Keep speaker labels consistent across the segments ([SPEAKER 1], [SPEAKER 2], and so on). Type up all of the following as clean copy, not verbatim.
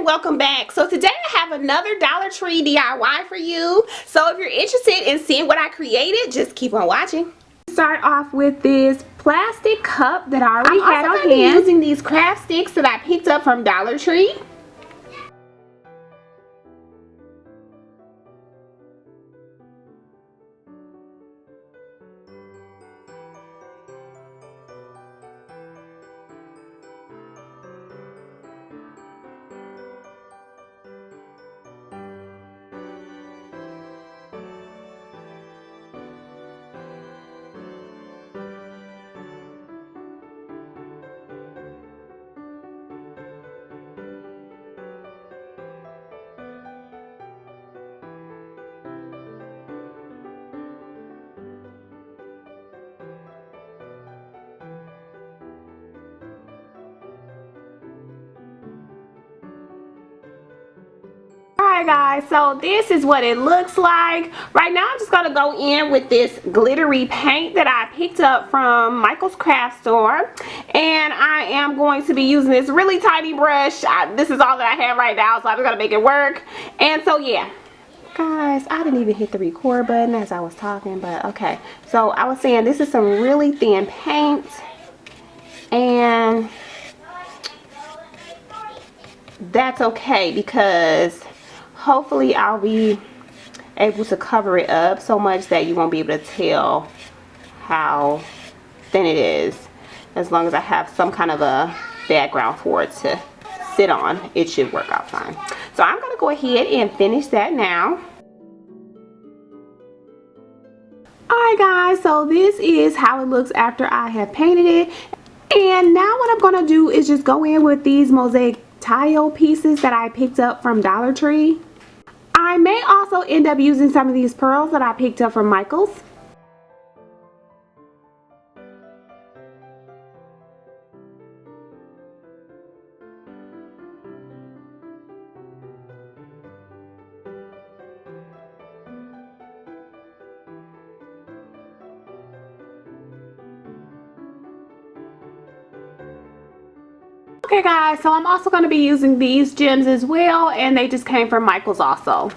[SPEAKER 1] and welcome back. So today I have another Dollar Tree DIY for you. So if you're interested in seeing what I created, just keep on watching. Start off with this plastic cup that I already had on hand. Using these craft sticks that I picked up from Dollar Tree. Alright guys, so this is what it looks like. Right now I'm just going to go in with this glittery paint that I picked up from Michael's craft store. And I am going to be using this really tiny brush. This is all that I have right now, so I'm going to make it work. And so yeah. Guys, I didn't even hit the record button as I was talking, but okay. So I was saying this is some really thin paint. And that's okay because hopefully I'll be able to cover it up so much that you won't be able to tell how thin it is. As long as I have some kind of a background for it to sit on, it should work out fine. So I'm going to go ahead and finish that now. Alright guys, so this is how it looks after I have painted it. And now what I'm going to do is just go in with these mosaic tile pieces that I picked up from Dollar Tree. I may also end up using some of these pearls that I picked up from Michael's. Okay guys, so I'm also going to be using these gems as well, and they just came from Michael's also.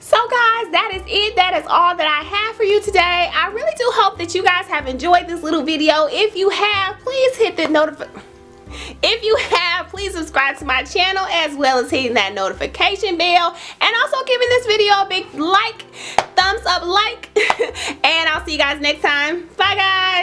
[SPEAKER 1] So guys, that is it. That is all that I have for you today. I really do hope that you guys have enjoyed this little video. If you have, please hit the please subscribe to my channel as well as hitting that notification bell. And also giving this video a big thumbs up like. And I'll see you guys next time. Bye guys.